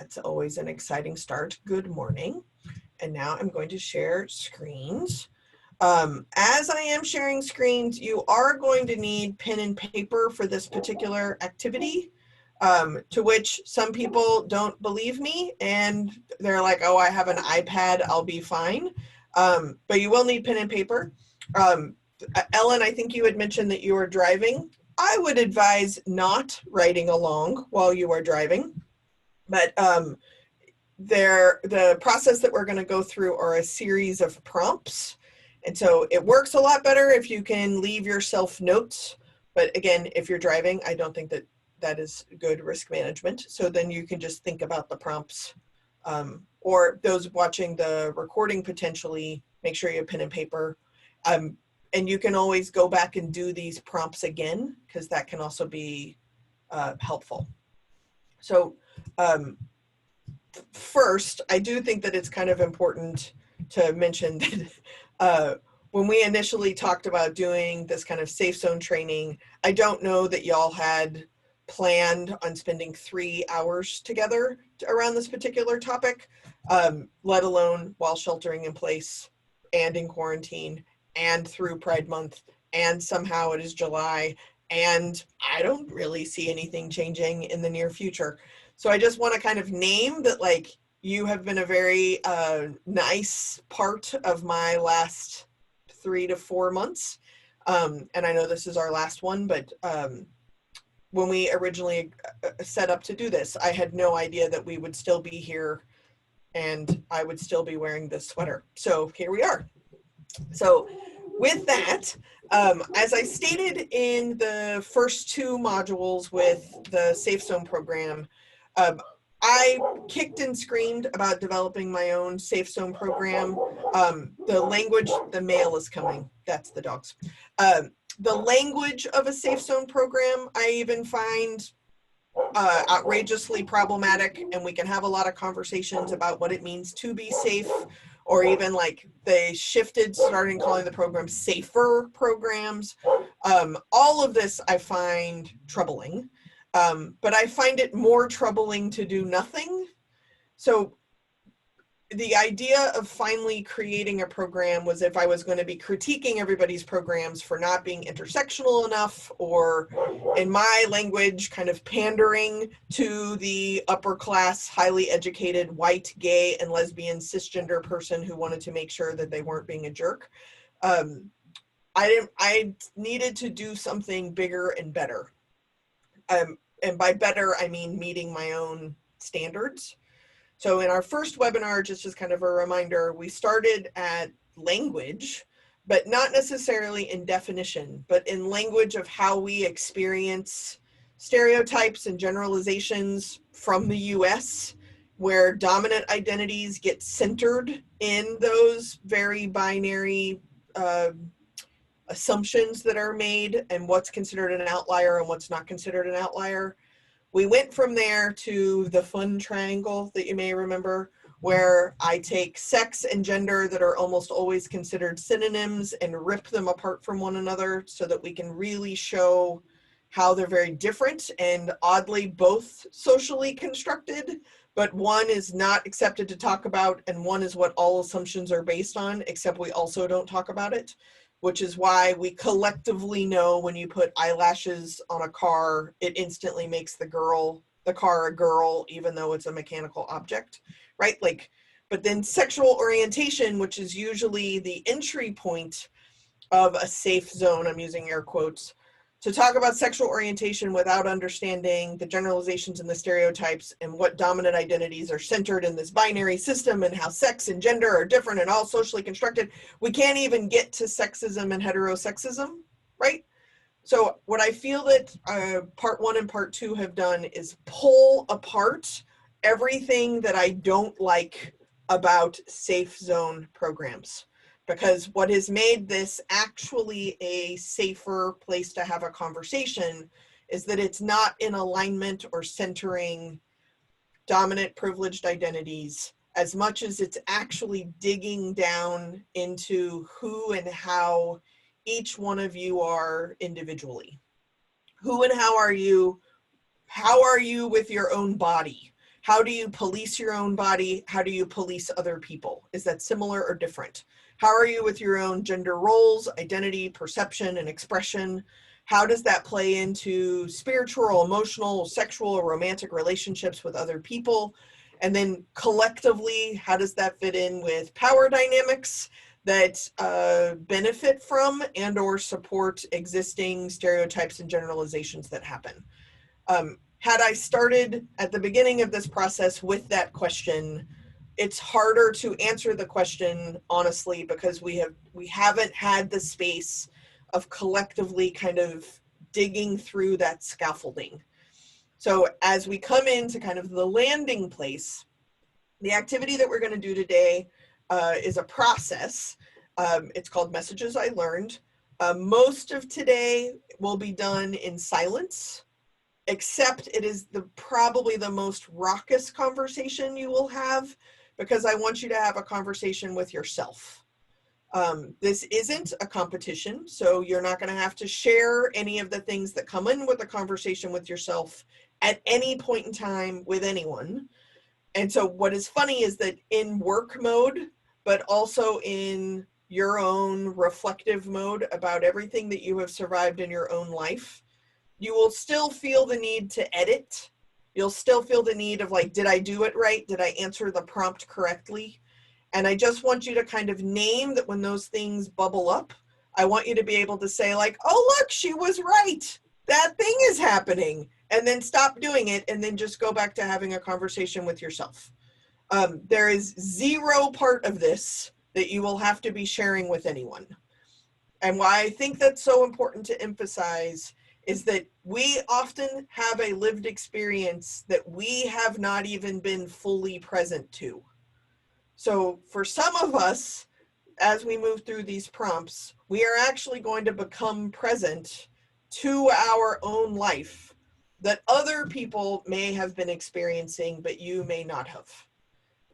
That's always an exciting start. Good morning. And now I'm going to share screens. As I am sharing screens, you are going to need pen and paper for this particular activity, to which some people don't believe me and they're like, oh, I have an iPad, I'll be fine. But you will need pen and paper. Ellen, I think you had mentioned that you were driving. I would advise not riding along while you are driving, but the process that we're going to go through are a series of prompts. And so it works a lot better if you can leave yourself notes. But again, if you're driving, I don't think that that is good risk management. So then you can just think about the prompts. Or those watching the recording, potentially make sure you have pen and paper. And you can always go back and do these prompts again, because that can also be helpful. So first, I do think that it's kind of important to mention that when we initially talked about doing this kind of safe zone training, I don't know that y'all had planned on spending 3 hours together around this particular topic, let alone while sheltering in place and in quarantine and through Pride Month, and somehow it is July, and I don't really see anything changing in the near future. So I just want to kind of name that, like, you have been a very nice part of my last 3 to 4 months. And I know this is our last one, but when we originally set up to do this, I had no idea that we would still be here and I would still be wearing this sweater. So here we are. So with that, as I stated in the first 2 modules with the Safe Zone program, I kicked and screamed about developing my own Safe Zone program. The language, the mail is coming, that's the dogs. The language of a Safe Zone program, I even find outrageously problematic, and we can have a lot of conversations about what it means to be safe, or even like they shifted, starting calling the program safer programs. All of this I find troubling, but I find it more troubling to do nothing. So the idea of finally creating a program was if I was going to be critiquing everybody's programs for not being intersectional enough, or in my language, kind of pandering to the upper class, highly educated, white, gay, and lesbian cisgender person who wanted to make sure that they weren't being a jerk. I needed to do something bigger and better. And by better, I mean meeting my own standards. So in our first webinar, just as kind of a reminder, we started at language, but not necessarily in definition, but in language of how we experience stereotypes and generalizations from the US, where dominant identities get centered in those very binary assumptions that are made, and what's considered an outlier and what's not considered an outlier. We went from there to the fun triangle that you may remember, where I take sex and gender that are almost always considered synonyms and rip them apart from one another so that we can really show how they're very different and oddly both socially constructed, but one is not accepted to talk about and one is what all assumptions are based on, except we also don't talk about it, which is why we collectively know when you put eyelashes on a car, it instantly makes the car a girl, even though it's a mechanical object, right? Like, but then sexual orientation, which is usually the entry point of a safe zone, I'm using air quotes, to talk about sexual orientation without understanding the generalizations and the stereotypes and what dominant identities are centered in this binary system and how sex and gender are different and all socially constructed. We can't even get to sexism and heterosexism, right? So what I feel that part 1 and part 2 have done is pull apart everything that I don't like about safe zone programs. Because what has made this actually a safer place to have a conversation is that it's not in alignment or centering dominant privileged identities as much as it's actually digging down into who and how each one of you are individually. Who and how are you with your own body? How do you police your own body? How do you police other people? Is that similar or different? How are you with your own gender roles, identity, perception, and expression? How does that play into spiritual, emotional, sexual, or romantic relationships with other people? And then collectively, how does that fit in with power dynamics that benefit from and or support existing stereotypes and generalizations that happen? Had I started at the beginning of this process with that question, it's harder to answer the question honestly because we haven't had the space of collectively kind of digging through that scaffolding. So as we come into kind of the landing place, the activity that we're going to do today is a process. It's called Messages I Learned. Most of today will be done in silence, except it is probably the most raucous conversation you will have, because I want you to have a conversation with yourself. This isn't a competition, so you're not going to have to share any of the things that come in with a conversation with yourself at any point in time with anyone. And so what is funny is that in work mode, but also in your own reflective mode about everything that you have survived in your own life, you will still feel the need to edit. You'll still feel the need of like, did I do it right? Did I answer the prompt correctly? And I just want you to kind of name that when those things bubble up, I want you to be able to say like, oh, look, she was right. That thing is happening. And then stop doing it and then just go back to having a conversation with yourself. There is zero part of this that you will have to be sharing with anyone. And why I think that's so important to emphasize is that we often have a lived experience that we have not even been fully present to. So for some of us, as we move through these prompts, we are actually going to become present to our own life that other people may have been experiencing, but you may not have.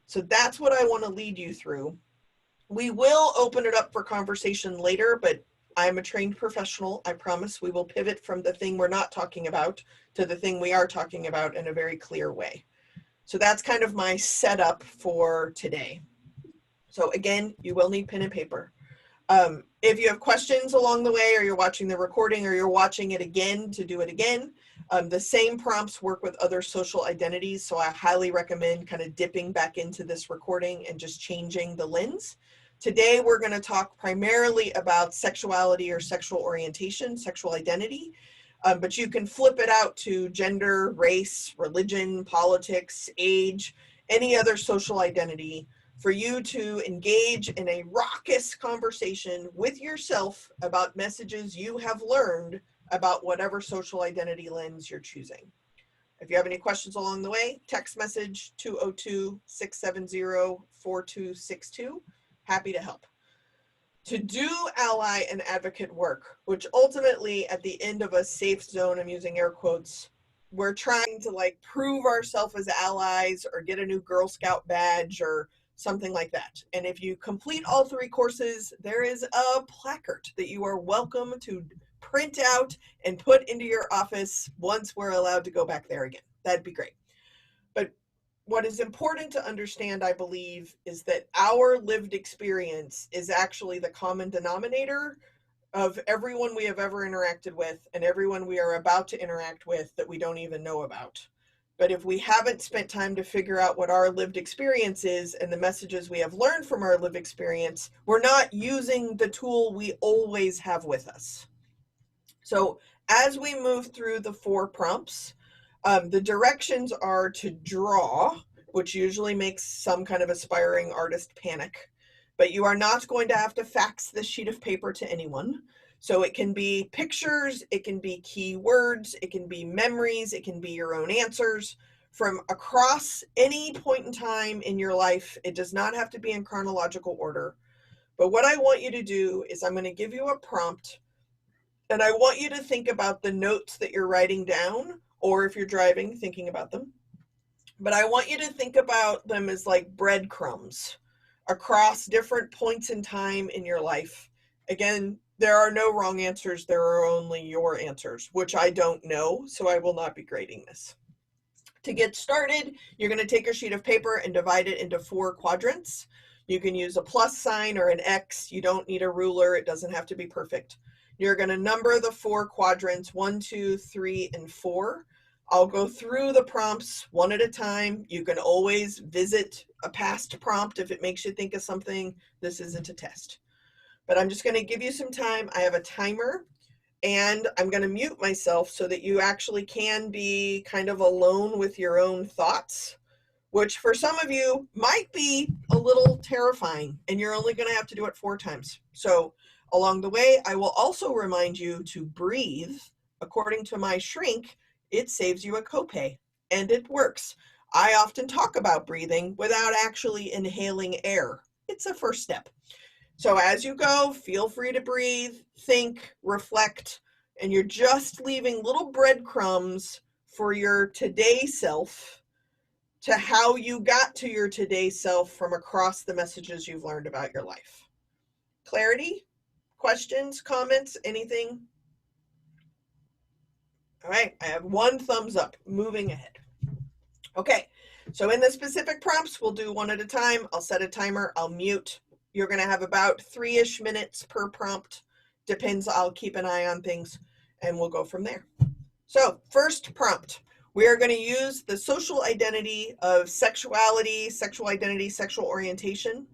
So that's what I want to lead you through. We will open it up for conversation later, but I'm a trained professional. I promise we will pivot from the thing we're not talking about to the thing we are talking about in a very clear way. So that's kind of my setup for today. So again, you will need pen and paper. If you have questions along the way, or you're watching the recording, or you're watching it again to do it again, the same prompts work with other social identities. So I highly recommend kind of dipping back into this recording and just changing the lens. Today, we're going to talk primarily about sexuality or sexual orientation, sexual identity. But you can flip it out to gender, race, religion, politics, age, any other social identity, for you to engage in a raucous conversation with yourself about messages you have learned about whatever social identity lens you're choosing. If you have any questions along the way, text message 202-670-4262. Happy to help. To do ally and advocate work, which ultimately at the end of a safe zone, I'm using air quotes, we're trying to like prove ourselves as allies or get a new Girl Scout badge or something like that. And if you complete all 3 courses, there is a placard that you are welcome to print out and put into your office once we're allowed to go back there again. That'd be great. But what is important to understand, I believe, is that our lived experience is actually the common denominator of everyone we have ever interacted with and everyone we are about to interact with that we don't even know about. But if we haven't spent time to figure out what our lived experience is and the messages we have learned from our lived experience, we're not using the tool we always have with us. So as we move through the 4 prompts, the directions are to draw, which usually makes some kind of aspiring artist panic, but you are not going to have to fax this sheet of paper to anyone. So it can be pictures, it can be keywords, it can be memories, it can be your own answers from across any point in time in your life. It does not have to be in chronological order. But what I want you to do is I'm going to give you a prompt, and I want you to think about the notes that you're writing down, or if you're driving, thinking about them. But I want you to think about them as like breadcrumbs across different points in time in your life. Again, there are no wrong answers. There are only your answers, which I don't know, so I will not be grading this. To get started, you're going to take your sheet of paper and divide it into 4 quadrants. You can use a plus sign or an X. You don't need a ruler. It doesn't have to be perfect. You're going to number the 4 quadrants 1, 2, 3, and 4. I'll go through the prompts one at a time. You can always visit a past prompt if it makes you think of something. This isn't a test. But I'm just going to give you some time. I have a timer. And I'm going to mute myself so that you actually can be kind of alone with your own thoughts, which for some of you might be a little terrifying, and you're only going to have to do it 4 times. So along the way, I will also remind you to breathe. According to my shrink, it saves you a copay, and it works. I often talk about breathing without actually inhaling air. It's a first step. So as you go, feel free to breathe, think, reflect, and you're just leaving little breadcrumbs for your today self to how you got to your today self from across the messages you've learned about your life. Clarity? Questions, comments, anything? All right, I have 1 thumbs up. Moving ahead. Okay, so in the specific prompts, we'll do one at a time. I'll set a timer, I'll mute. You're going to have about 3-ish minutes per prompt. Depends, I'll keep an eye on things, and we'll go from there. So first prompt, we are going to use the social identity of sexuality, sexual identity, sexual orientation.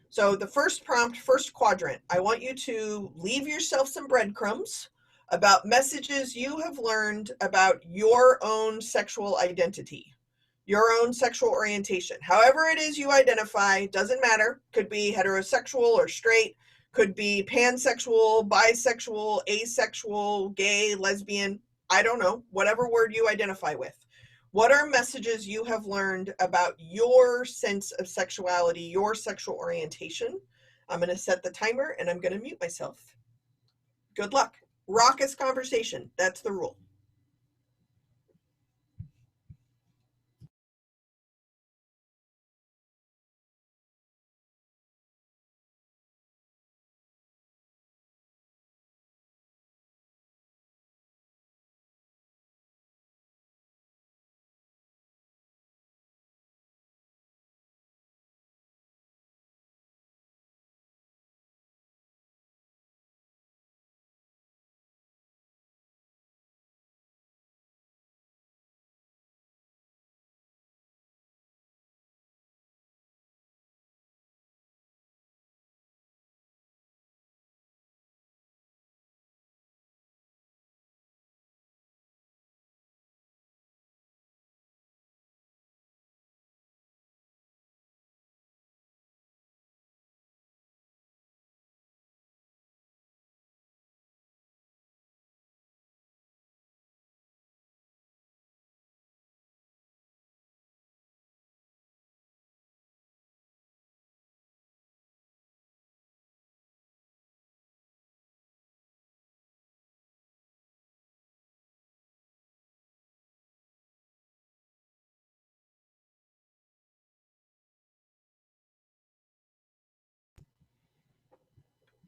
So the first prompt, first quadrant, I want you to leave yourself some breadcrumbs about messages you have learned about your own sexual identity, your own sexual orientation. However it is you identify, doesn't matter. Could be heterosexual or straight, could be pansexual, bisexual, asexual, gay, lesbian, I don't know, whatever word you identify with. What are messages you have learned about your sense of sexuality, your sexual orientation? I'm going to set the timer and I'm going to mute myself. Good luck. Raucous conversation. That's the rule.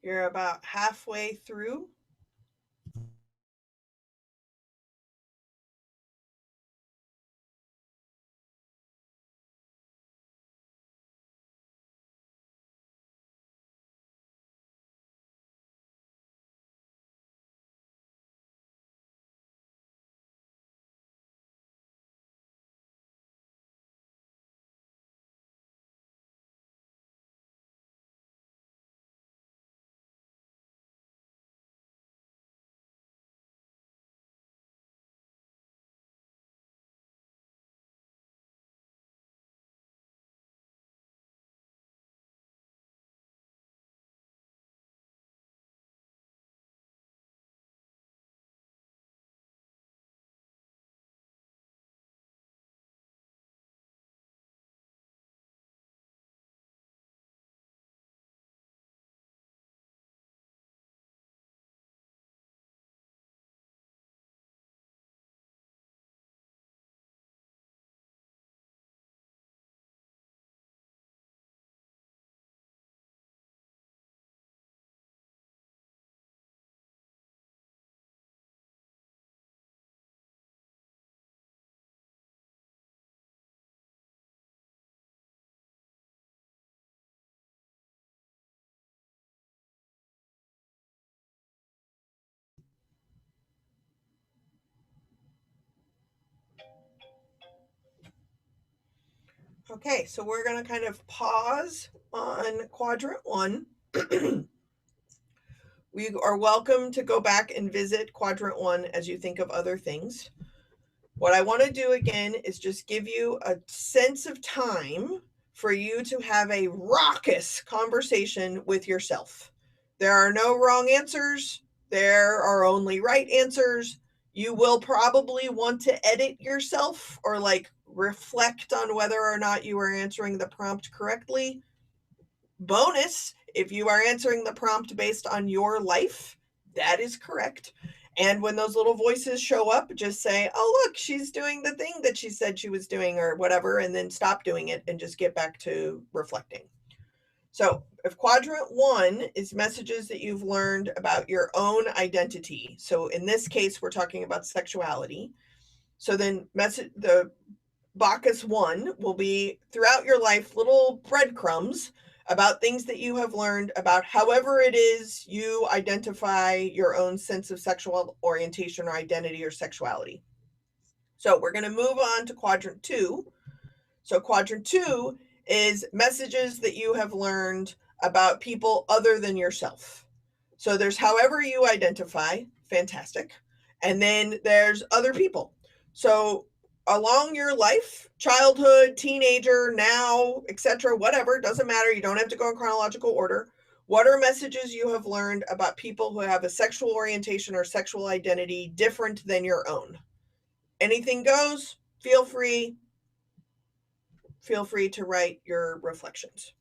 You're about halfway through. Okay, so we're going to kind of pause on quadrant one. We are welcome to go back and visit quadrant one as you think of other things. What I want to do again is just give you a sense of time for you to have a raucous conversation with yourself. There are no wrong answers, there are only right answers. You will probably want to edit yourself or like reflect on whether or not you are answering the prompt correctly. Bonus, if you are answering the prompt based on your life, that is correct. And when those little voices show up, just say, oh, look, she's doing the thing that she said she was doing or whatever, and then stop doing it and just get back to reflecting. So, if quadrant one is messages that you've learned about your own identity, so in this case, we're talking about sexuality. So then, the Bacchus 1 will be throughout your life little breadcrumbs about things that you have learned about however it is you identify your own sense of sexual orientation or identity or sexuality. So we're going to move on to quadrant 2. So quadrant 2 is messages that you have learned about people other than yourself. So there's however you identify, fantastic. And then there's other people. So along your life, childhood, teenager, now, etc., whatever, doesn't matter. You don't have to go in chronological order. What are messages you have learned about people who have a sexual orientation or sexual identity different than your own? Anything goes. Feel free to write your reflections.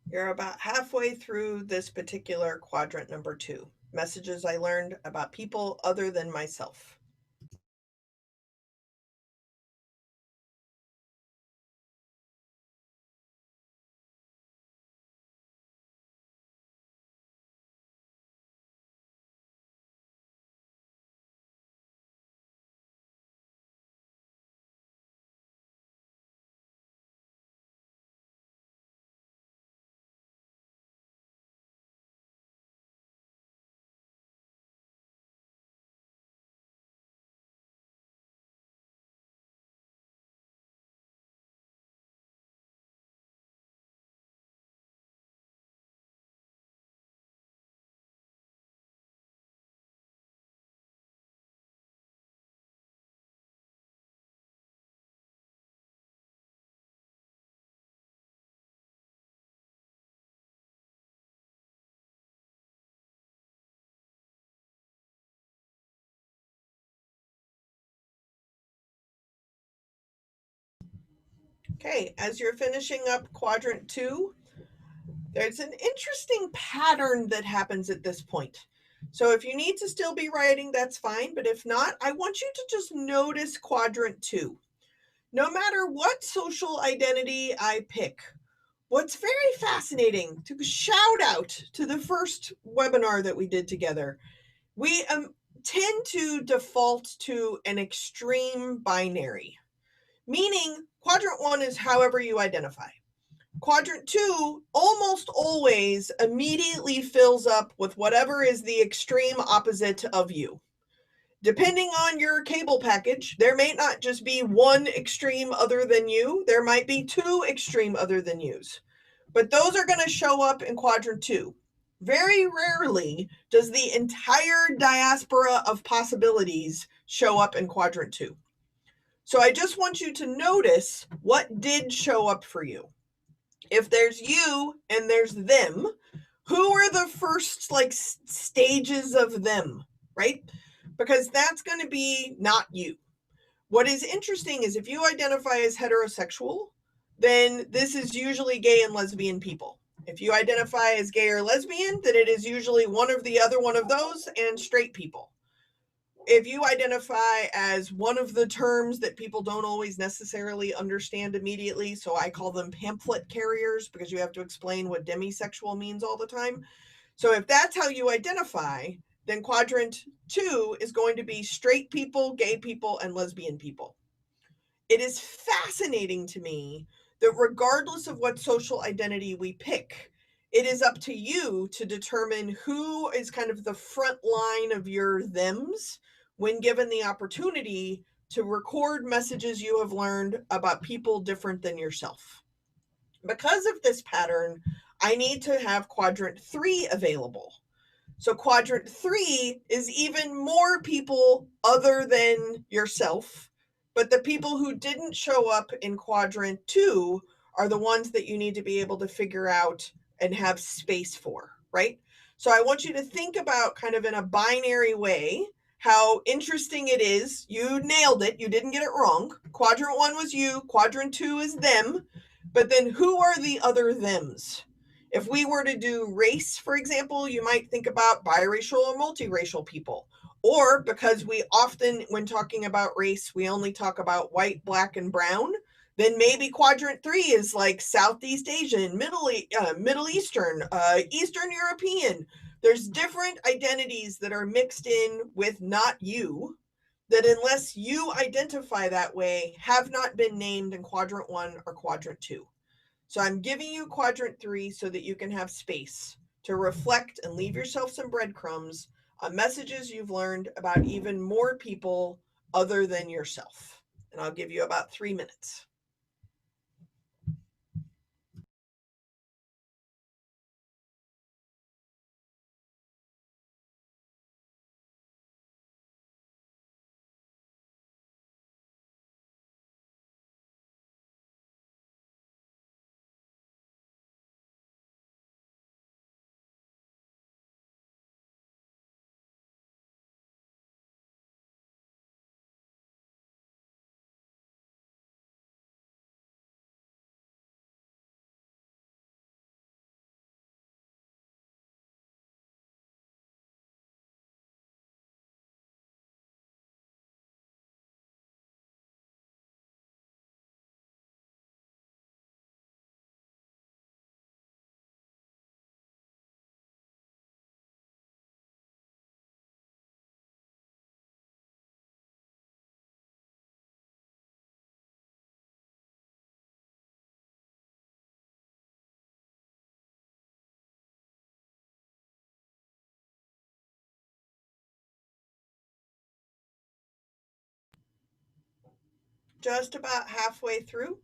You're about halfway through this particular quadrant number 2. Messages I learned about people other than myself. Okay, as you're finishing up quadrant 2, there's an interesting pattern that happens at this point. So if you need to still be writing, that's fine. But if not, I want you to just notice quadrant 2. No matter what social identity I pick, what's very fascinating, to shout out to the first webinar that we did together, we tend to default to an extreme binary, meaning quadrant 1 is however you identify. Quadrant 2 almost always immediately fills up with whatever is the extreme opposite of you. Depending on your cable package, there may not just be one extreme other than you, there might be two extreme other than yous. But those are going to show up in quadrant 2. Very rarely does the entire diaspora of possibilities show up in quadrant 2. So I just want you to notice what did show up for you. If there's you and there's them, who are the first like stages of them, right? Because that's going to be not you. What is interesting is if you identify as heterosexual, then this is usually gay and lesbian people. If you identify as gay or lesbian, then it is usually one of the other one of those and straight people. If you identify as one of the terms that people don't always necessarily understand immediately, so I call them pamphlet carriers because you have to explain what demisexual means all the time. So if that's how you identify, then quadrant 2 is going to be straight people, gay people, and lesbian people. It is fascinating to me that regardless of what social identity we pick, it is up to you to determine who is kind of the front line of your thems when given the opportunity to record messages you have learned about people different than yourself. Because of this pattern, I need to have quadrant 3 available. So quadrant 3 is even more people other than yourself, but the people who didn't show up in quadrant 2 are the ones that you need to be able to figure out and have space for, right? So I want you to think about kind of in a binary way how interesting it is. You nailed it. You didn't get it wrong. Quadrant 1 was you, quadrant 2 is them, but then who are the other thems? If we were to do race, for example, you might think about biracial or multiracial people. Or because we often, when talking about race, we only talk about white, black, and brown, then maybe quadrant 3 is like Southeast Asian, Middle Eastern, Eastern European. There's different identities that are mixed in with not you that, unless you identify that way, have not been named in quadrant 1 or quadrant 2. So I'm giving you quadrant 3 so that you can have space to reflect and leave yourself some breadcrumbs on messages you've learned about even more people other than yourself. And I'll give you about 3 minutes. Just about halfway through.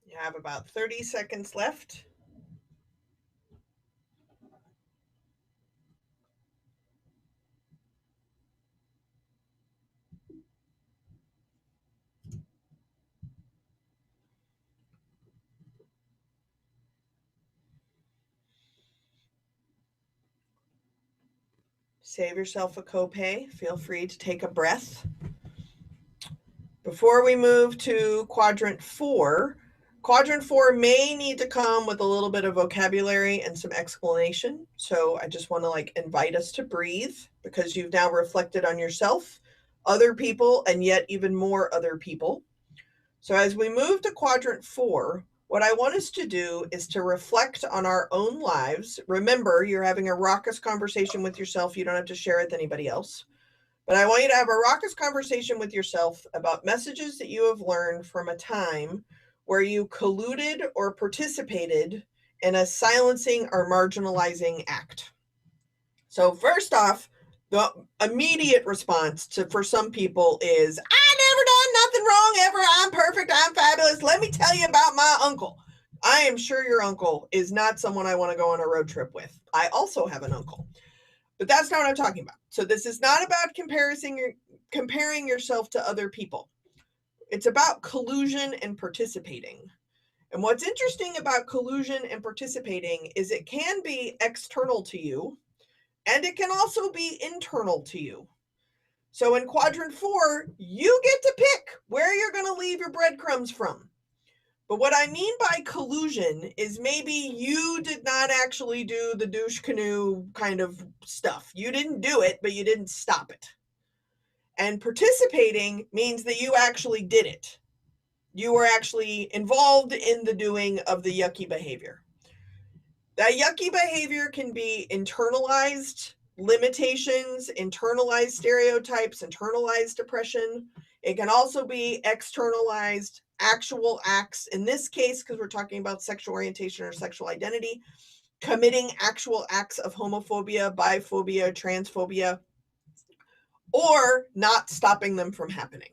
You have about 30 seconds left. Save yourself a copay. Feel free to take a breath. Before we move to quadrant 4 may need to come with a little bit of vocabulary and some explanation. So I just want to invite us to breathe, because you've now reflected on yourself, other people, and yet even more other people. So as we move to quadrant 4, what I want us to do is to reflect on our own lives. Remember, you're having a raucous conversation with yourself. You don't have to share it with anybody else. But I want you to have a raucous conversation with yourself about messages that you have learned from a time where you colluded or participated in a silencing or marginalizing act. So first off, the immediate response for some people is, I never done nothing wrong ever. I'm perfect. I'm fabulous. Let me tell you about my uncle. I am sure your uncle is not someone I want to go on a road trip with. I also have an uncle. But that's not what I'm talking about. So this is not about comparing yourself to other people. It's about collusion and participating. And what's interesting about collusion and participating is it can be external to you, and it can also be internal to you. So in quadrant 4, you get to pick where you're going to leave your breadcrumbs from. But what I mean by collusion is maybe you did not actually do the douche canoe kind of stuff. You didn't do it, but you didn't stop it. And participating means that you actually did it. You were actually involved in the doing of the yucky behavior. That yucky behavior can be internalized limitations, internalized stereotypes, internalized depression. It can also be externalized actual acts. In this case, because we're talking about sexual orientation or sexual identity, committing actual acts of homophobia, biphobia, transphobia, or not stopping them from happening.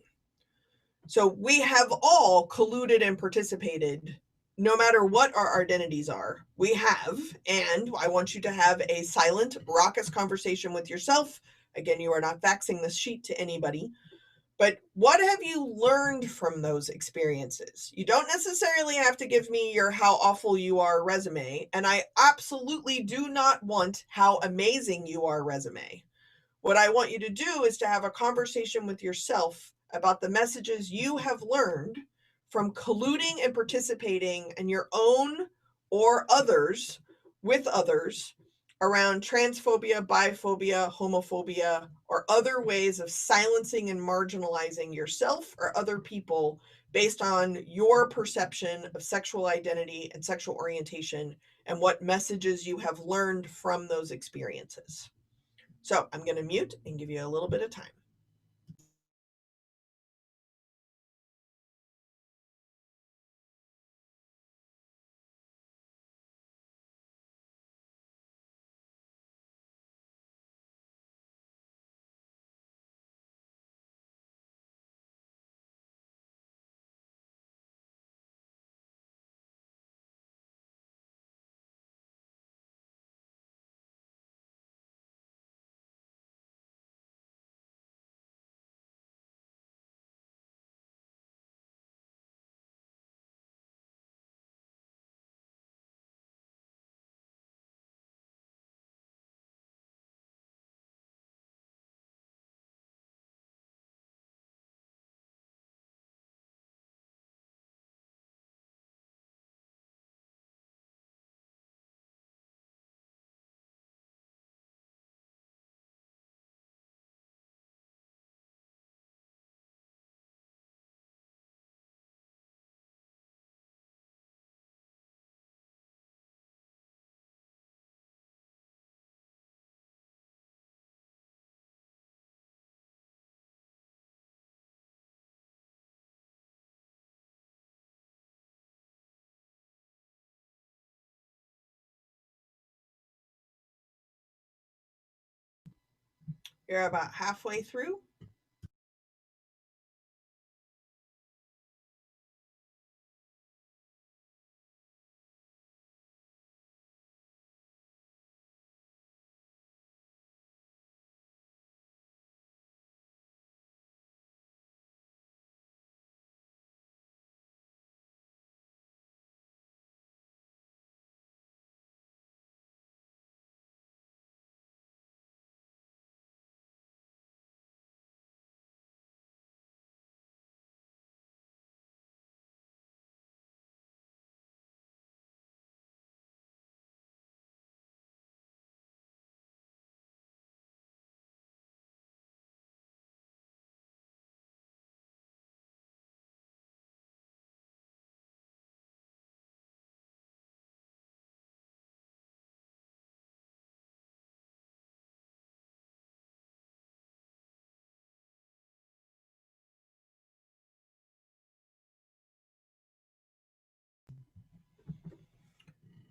So we have all colluded and participated, no matter what our identities are. We have, and I want you to have a silent, raucous conversation with yourself. Again, you are not faxing this sheet to anybody. But what have you learned from those experiences? You don't necessarily have to give me your how awful you are resume, and I absolutely do not want how amazing you are resume. What I want you to do is to have a conversation with yourself about the messages you have learned from colluding and participating in your own or others with others around transphobia, biphobia, homophobia, or other ways of silencing and marginalizing yourself or other people based on your perception of sexual identity and sexual orientation, and what messages you have learned from those experiences. So I'm going to mute and give you a little bit of time. You're about halfway through.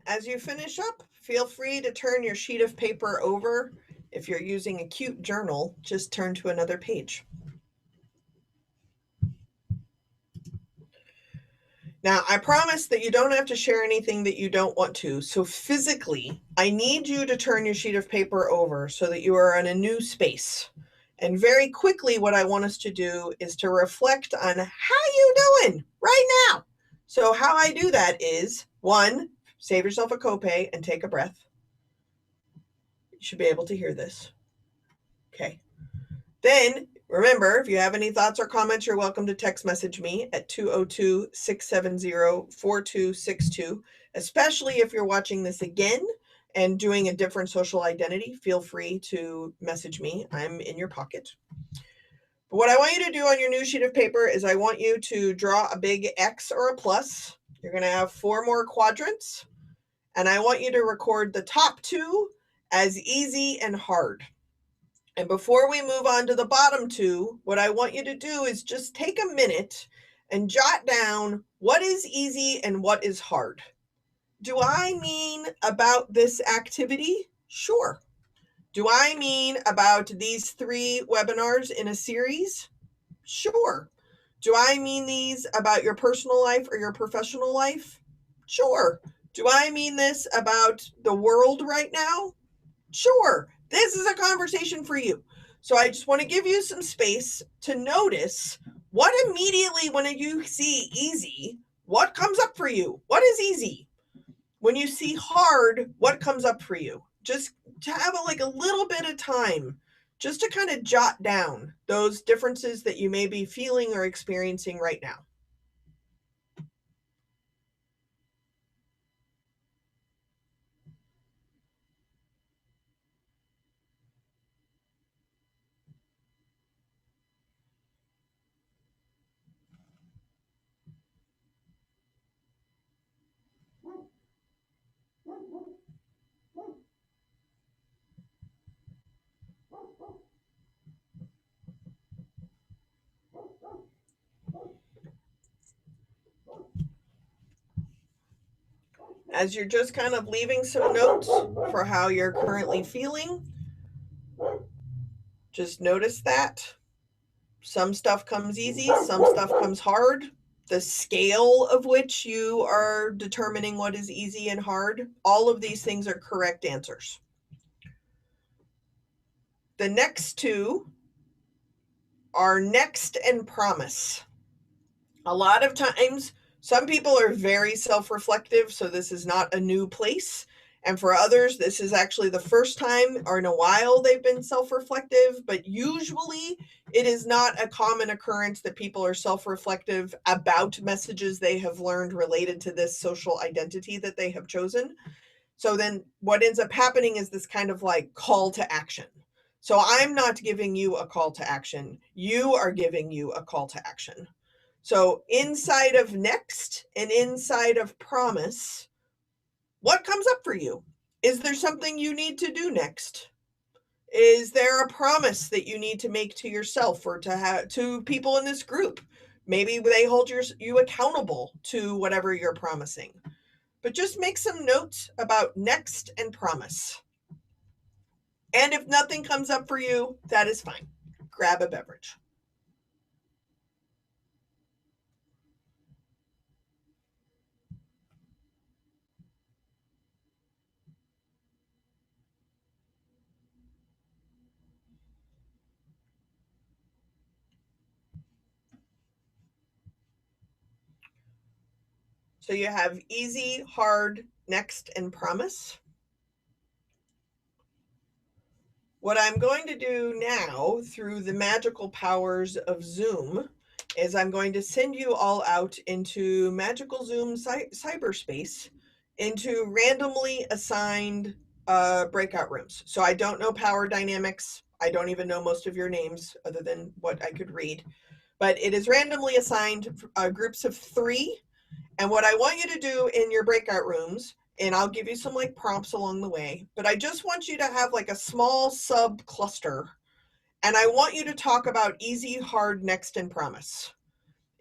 As you finish up, feel free to turn your sheet of paper over. If you're using a cute journal, just turn to another page. Now, I promise that you don't have to share anything that you don't want to. So physically, I need you to turn your sheet of paper over so that you are in a new space. And very quickly, what I want us to do is to reflect on how you doing right now. So how I do that is, one, save yourself a copay and take a breath. You should be able to hear this. Okay. Then remember, if you have any thoughts or comments, you're welcome to text message me at 202-670-4262. Especially if you're watching this again and doing a different social identity, feel free to message me. I'm in your pocket. But what I want you to do on your new sheet of paper is I want you to draw a big X or a plus. You're going to have 4 more quadrants. And I want you to record the top 2 as easy and hard. And before we move on to the bottom 2, what I want you to do is just take a minute and jot down what is easy and what is hard. Do I mean about this activity? Sure. Do I mean about these 3 webinars in a series? Sure. Do I mean these about your personal life or your professional life? Sure. Do I mean this about the world right now? Sure. This is a conversation for you. So I just want to give you some space to notice what immediately, when you see easy, what comes up for you? What is easy? When you see hard, what comes up for you? Just to have a little bit of time just to kind of jot down those differences that you may be feeling or experiencing right now. As you're just kind of leaving some notes for how you're currently feeling, just notice that. Some stuff comes easy, some stuff comes hard. The scale of which you are determining what is easy and hard, all of these things are correct answers. The next 2 are next and promise. A lot of times, some people are very self-reflective, so this is not a new place. And for others, this is actually the first time or in a while they've been self-reflective, but usually it is not a common occurrence that people are self-reflective about messages they have learned related to this social identity that they have chosen. So then what ends up happening is this kind of call to action. So I'm not giving you a call to action. You are giving you a call to action. So inside of next and inside of promise, what comes up for you? Is there something you need to do next? Is there a promise that you need to make to yourself or to people in this group? Maybe they hold you accountable to whatever you're promising. But just make some notes about next and promise. And if nothing comes up for you, that is fine. Grab a beverage. So you have easy, hard, next, and promise. What I'm going to do now through the magical powers of Zoom is I'm going to send you all out into magical Zoom cyberspace into randomly assigned breakout rooms. So I don't know power dynamics. I don't even know most of your names other than what I could read. But it is randomly assigned groups of 3. And what I want you to do in your breakout rooms, and I'll give you some prompts along the way, but I just want you to have a small sub cluster. And I want you to talk about easy, hard, next, and promise.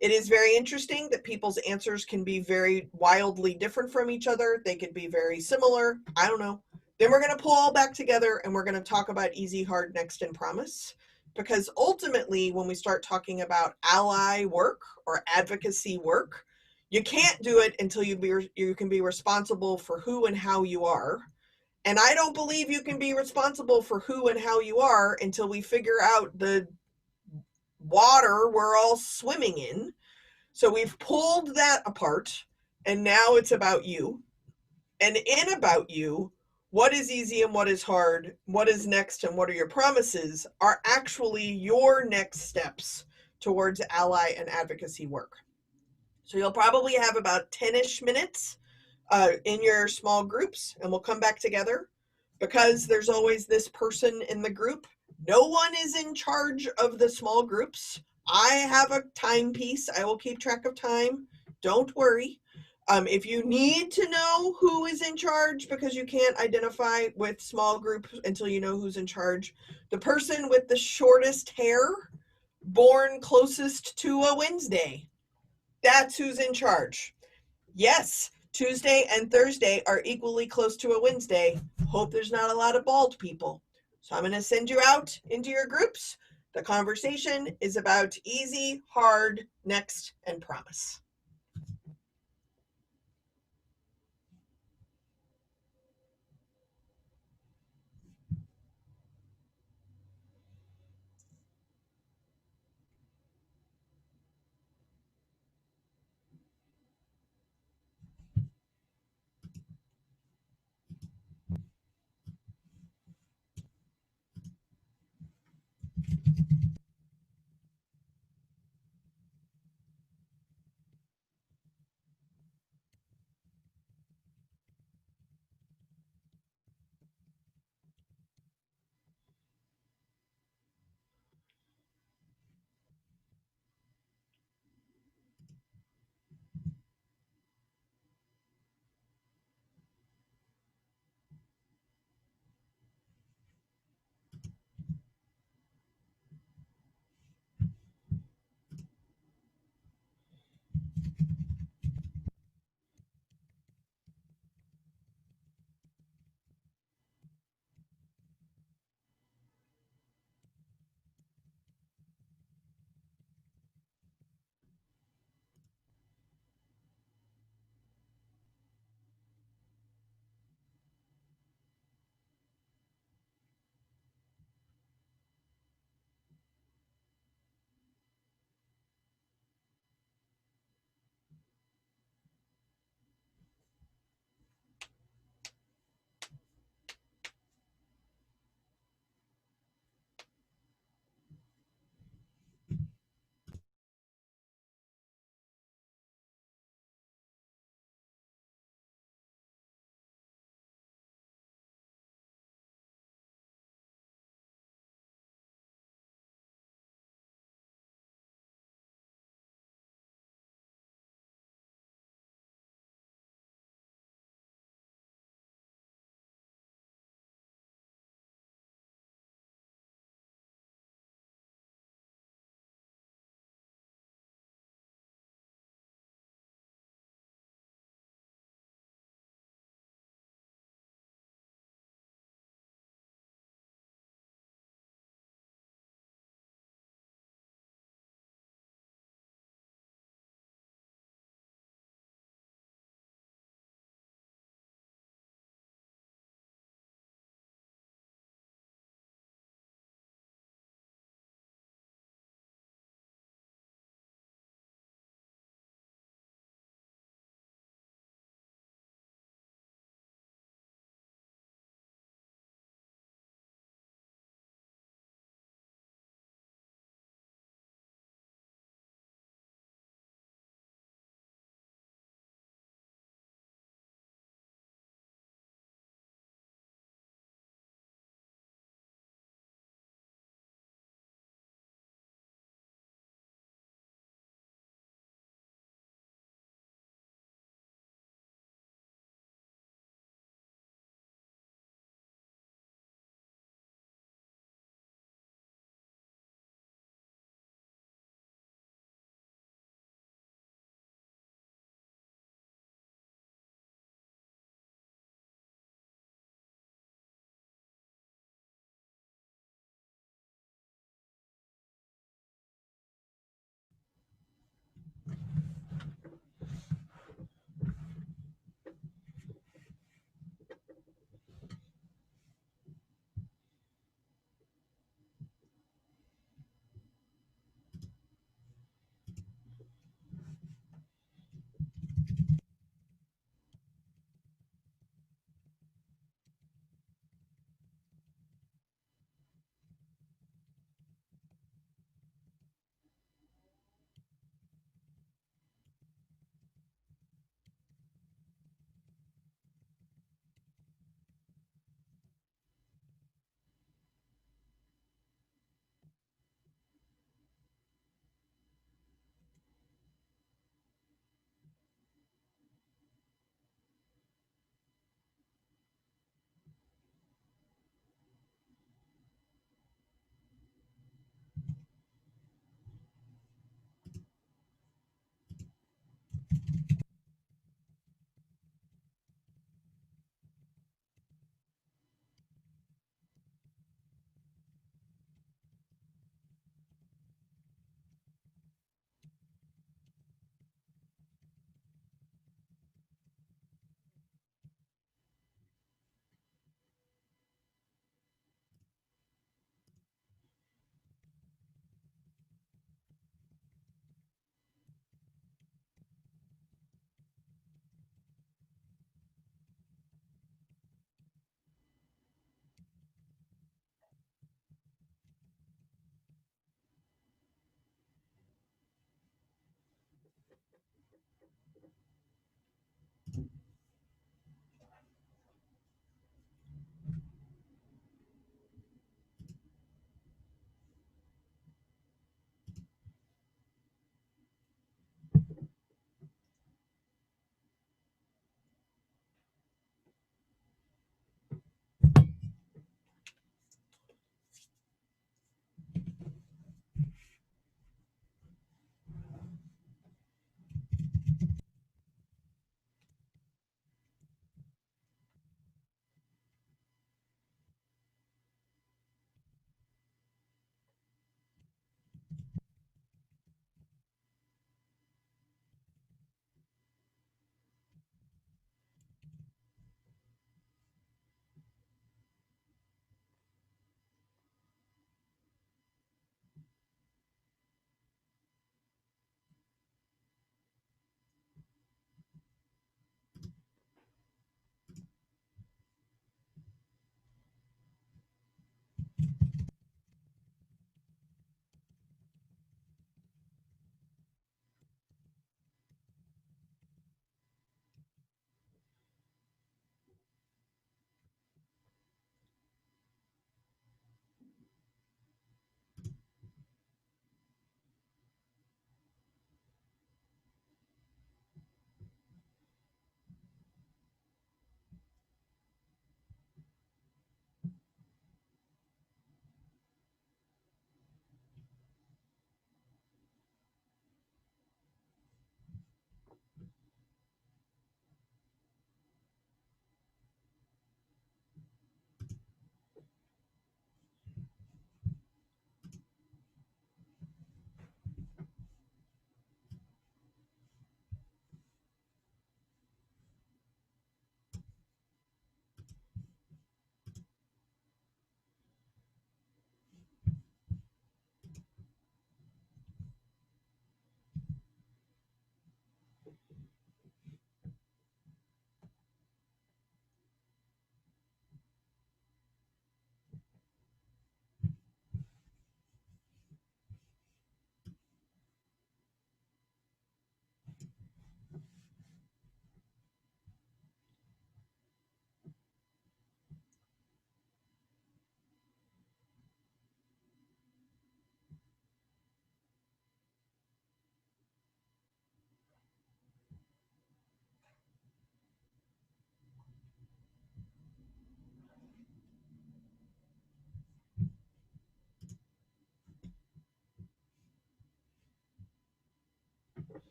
It is very interesting that people's answers can be very wildly different from each other. They could be very similar. I don't know. Then we're going to pull all back together and we're going to talk about easy, hard, next, and promise. Because ultimately, when we start talking about ally work or advocacy work, you can't do it until you can be responsible for who and how you are. And I don't believe you can be responsible for who and how you are until we figure out the water we're all swimming in. So we've pulled that apart, and now it's about you. And in about you, what is easy and what is hard, what is next and what are your promises are actually your next steps towards ally and advocacy work. So you'll probably have about 10-ish minutes in your small groups, and we'll come back together. Because there's always this person in the group, no one is in charge of the small groups. I have a timepiece. I will keep track of time. Don't worry. If you need to know who is in charge because you can't identify with small groups until you know who's in charge, the person with the shortest hair, born closest to a Wednesday, that's who's in charge. Yes, Tuesday and Thursday are equally close to a Wednesday. Hope there's not a lot of bald people. So I'm going to send you out into your groups. The conversation is about easy, hard, next, and promise.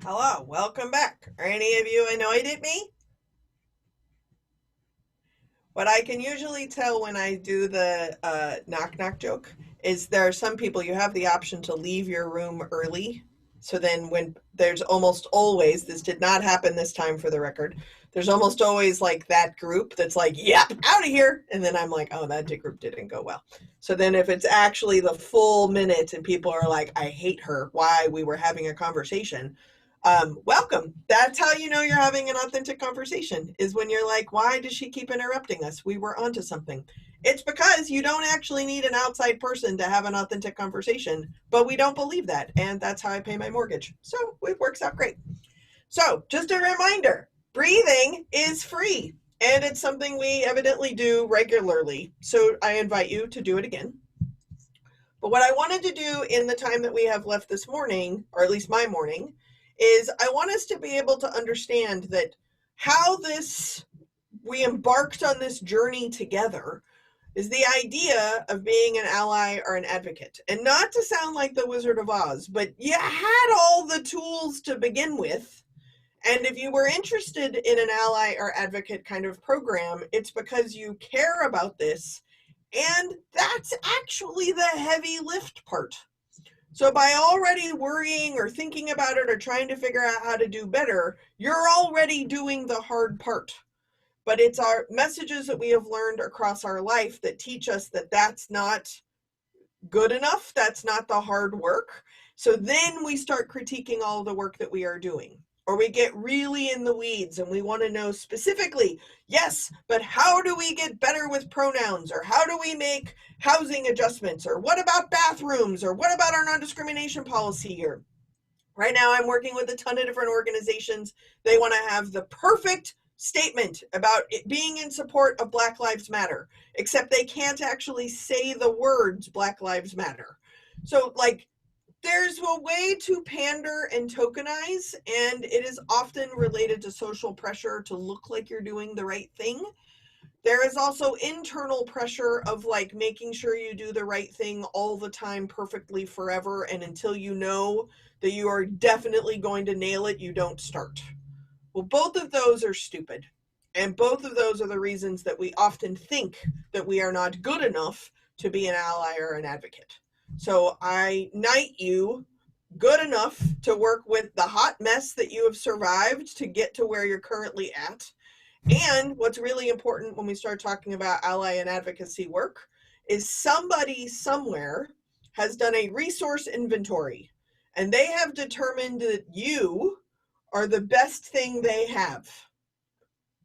Hello, welcome back. Are any of you annoyed at me? What I can usually tell when I do the knock knock joke is there are some people you have the option to leave your room early. So then, when there's almost always, this did not happen this time for the record, there's almost always like that group that's like, yep, out of here. And then I'm like, oh, that group didn't go well. So then, if it's actually the full minute and people are like, I hate her, why we were having a conversation, welcome. That's how you know you're having an authentic conversation, is when you're like, why does she keep interrupting us? We were onto something. It's because you don't actually need an outside person to have an authentic conversation, but we don't believe that. And that's how I pay my mortgage. So it works out great. So just a reminder, breathing is free and it's something we evidently do regularly. So I invite you to do it again. But what I wanted to do in the time that we have left this morning, or at least my morning, is I want us to be able to understand that how we embarked on this journey together is the idea of being an ally or an advocate. And not to sound like the Wizard of Oz, but you had all the tools to begin with. And if you were interested in an ally or advocate kind of program, it's because you care about this. And that's actually the heavy lift part. So by already worrying or thinking about it or trying to figure out how to do better, you're already doing the hard part. But it's our messages that we have learned across our life that teach us that that's not good enough. That's not the hard work. So then we start critiquing all the work that we are doing. Or we get really in the weeds and we want to know specifically, yes, but how do we get better with pronouns? Or how do we make housing adjustments? Or what about bathrooms? Or what about our non-discrimination policy here? Right now, I'm working with a ton of different organizations. They want to have the perfect statement about it being in support of Black Lives Matter, except they can't actually say the words Black Lives Matter. So, like, there's a way to pander and tokenize, and it is often related to social pressure to look like you're doing the right thing. There is also internal pressure of like making sure you do the right thing all the time perfectly forever, and until you know that you are definitely going to nail it, you don't start. Well, both of those are stupid. And both of those are the reasons that we often think that we are not good enough to be an ally or an advocate. So I knight you good enough to work with the hot mess that you have survived to get to where you're currently at. And what's really important when we start talking about ally and advocacy work is somebody somewhere has done a resource inventory and they have determined that you are the best thing they have.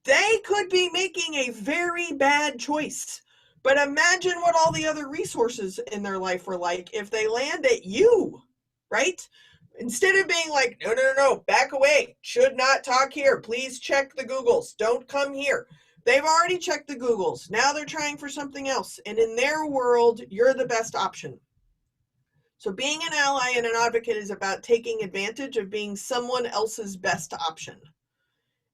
They could be making a very bad choice. But imagine what all the other resources in their life were like if they land at you, right? Instead of being like, no, no, no, no, back away, should not talk here, please check the Googles, don't come here. They've already checked the Googles. Now they're trying for something else. And in their world, you're the best option. So being an ally and an advocate is about taking advantage of being someone else's best option.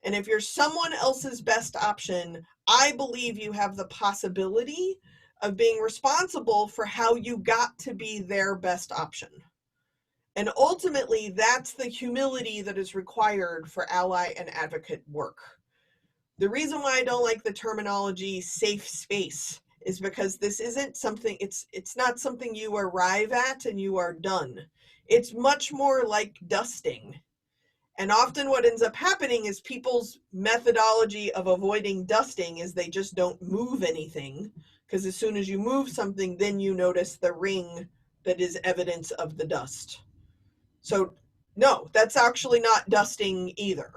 And if you're someone else's best option, I believe you have the possibility of being responsible for how you got to be their best option. And ultimately, that's the humility that is required for ally and advocate work. The reason why I don't like the terminology safe space is because this isn't something, it's not something you arrive at and you are done. It's much more like dusting. And often what ends up happening is people's methodology of avoiding dusting is they just don't move anything, because as soon as you move something, then you notice the ring that is evidence of the dust. So no, that's actually not dusting either.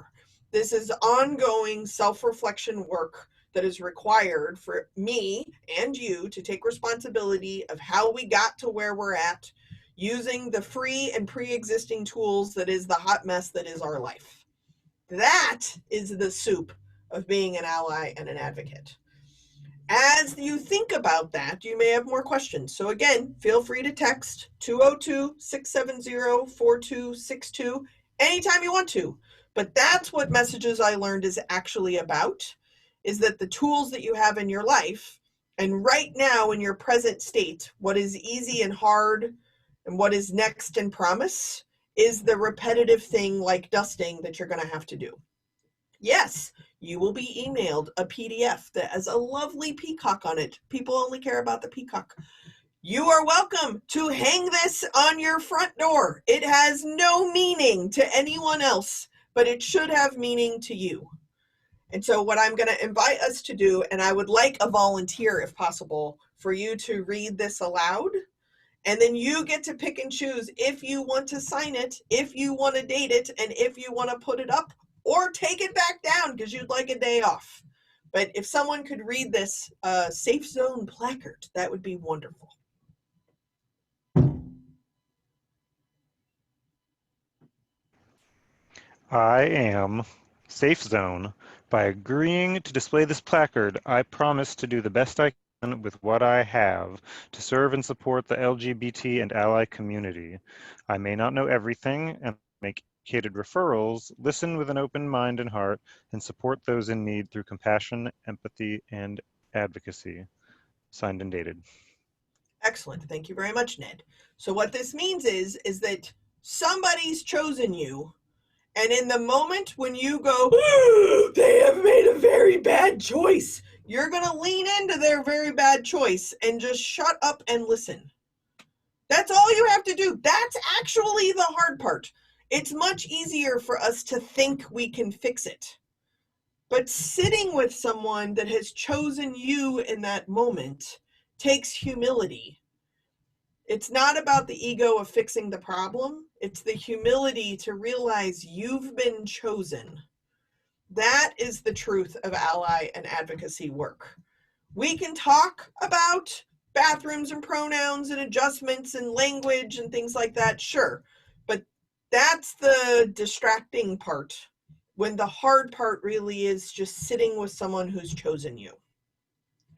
This is ongoing self-reflection work that is required for me and you to take responsibility of how we got to where we're at, using the free and pre-existing tools that is the hot mess that is our life. That is the soup of being an ally and an advocate. As you think about that, you may have more questions. So again, feel free to text 202-670-4262 anytime you want to. But that's what Messages I Learned is actually about, is that the tools that you have in your life, and right now in your present state, what is easy and hard and what is next and promise, is the repetitive thing like dusting that you're going to have to do. Yes, you will be emailed a PDF that has a lovely peacock on it. People only care about the peacock. You are welcome to hang this on your front door. It has no meaning to anyone else, but it should have meaning to you. And so what I'm going to invite us to do, and I would like a volunteer if possible, for you to read this aloud. And then you get to pick and choose if you want to sign it, if you want to date it, and if you want to put it up or take it back down because you'd like a day off. But if someone could read this safe zone placard, that would be wonderful. I am Safe Zone. By agreeing to display this placard, I promise to do the best I can with what I have to serve and support the LGBT and ally community. I may not know everything and make educated referrals, listen with an open mind and heart, and support those in need through compassion, empathy, and advocacy. Signed and dated. Excellent. Thank you very much, Ned. So what this means is that somebody's chosen you. And in the moment when you go, they have made a very bad choice, you're going to lean into their very bad choice and just shut up and listen. That's all you have to do. That's actually the hard part. It's much easier for us to think we can fix it. But sitting with someone that has chosen you in that moment takes humility. It's not about the ego of fixing the problem. It's the humility to realize you've been chosen. That is the truth of ally and advocacy work. We can talk about bathrooms and pronouns and adjustments and language and things like that, sure. But that's the distracting part, when the hard part really is just sitting with someone who's chosen you.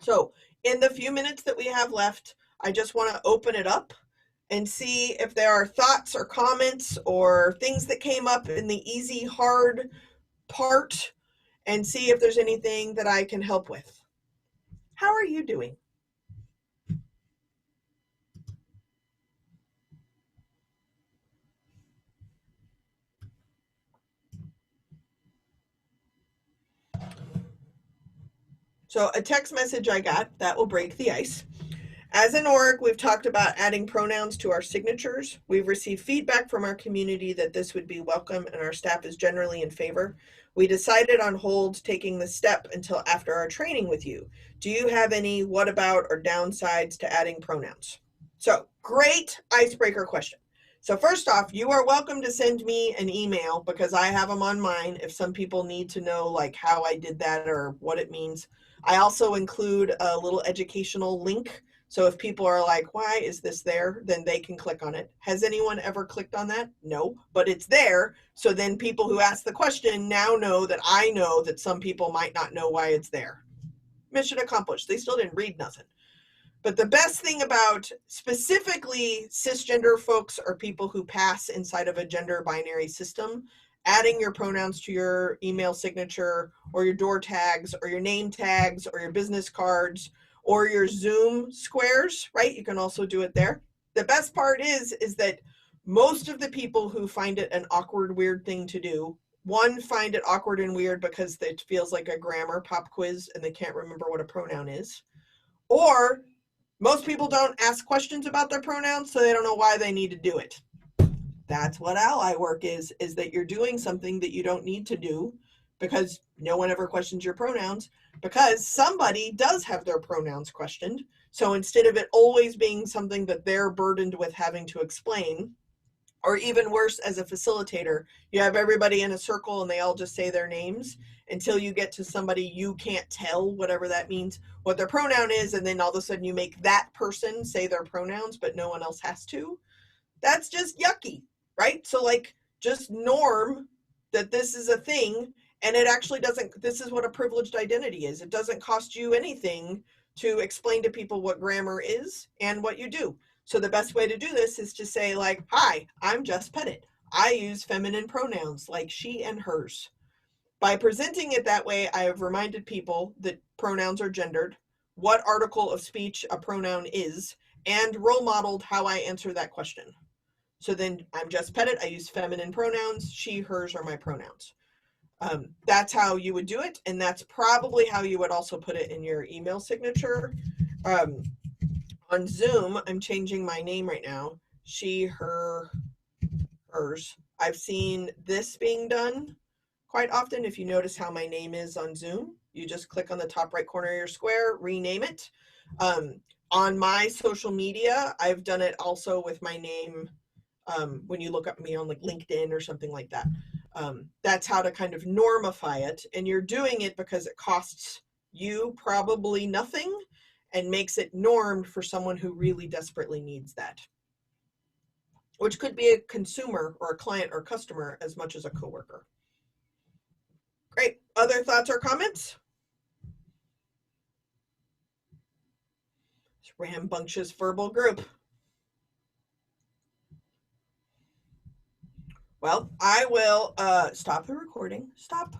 So in the few minutes that we have left, I just want to open it up and see if there are thoughts or comments or things that came up in the easy, hard part, and see if there's anything that I can help with. How are you doing? So a text message I got, that will break the ice. As an org, we've talked about adding pronouns to our signatures. We've received feedback from our community that this would be welcome, and our staff is generally in favor. We decided on hold taking the step until after our training with you. Do you have any what about or downsides to adding pronouns? So, great icebreaker question. So first off, you are welcome to send me an email because I have them on mine if some people need to know like how I did that or what it means. I also include a little educational link. So if people are like, why is this there? Then they can click on it. Has anyone ever clicked on that? No, but it's there. So then people who ask the question now know that I know that some people might not know why it's there. Mission accomplished. They still didn't read nothing. But the best thing about specifically cisgender folks or people who pass inside of a gender binary system, adding your pronouns to your email signature or your door tags or your name tags or your business cards or your Zoom squares, right? You can also do it there. The best part is that most of the people who find it an awkward, weird thing to do, one, find it awkward and weird because it feels like a grammar pop quiz and they can't remember what a pronoun is. Or most people don't ask questions about their pronouns, so they don't know why they need to do it. That's what ally work is that you're doing something that you don't need to do because no one ever questions your pronouns, because somebody does have their pronouns questioned. So instead of it always being something that they're burdened with having to explain, or even worse, as a facilitator, you have everybody in a circle and they all just say their names until you get to somebody you can't tell, whatever that means, what their pronoun is, and then all of a sudden you make that person say their pronouns, but no one else has to. That's just yucky, right? So like just norm that this is a thing, and it actually doesn't, this is what a privileged identity is. It doesn't cost you anything to explain to people what grammar is and what you do. So the best way to do this is to say like, hi, I'm Jess Pettit. I use feminine pronouns like she and hers. By presenting it that way, I have reminded people that pronouns are gendered, what article of speech a pronoun is, and role modeled how I answer that question. So then I'm Jess Pettit. I use feminine pronouns. She, hers are my pronouns. That's how you would do it. And that's probably how you would also put it in your email signature. Um, on Zoom, I'm changing my name right now. She, her, hers. I've seen this being done quite often. If you notice how my name is on Zoom, you just click on the top right corner of your square, rename it. On my social media, I've done it also with my name when you look up me on like LinkedIn or something like that. That's how to kind of normify it. And you're doing it because it costs you probably nothing and makes it normed for someone who really desperately needs that, which could be a consumer or a client or customer as much as a coworker. Great. Other thoughts or comments? It's rambunctious verbal group. Well, I will stop the recording. Stop.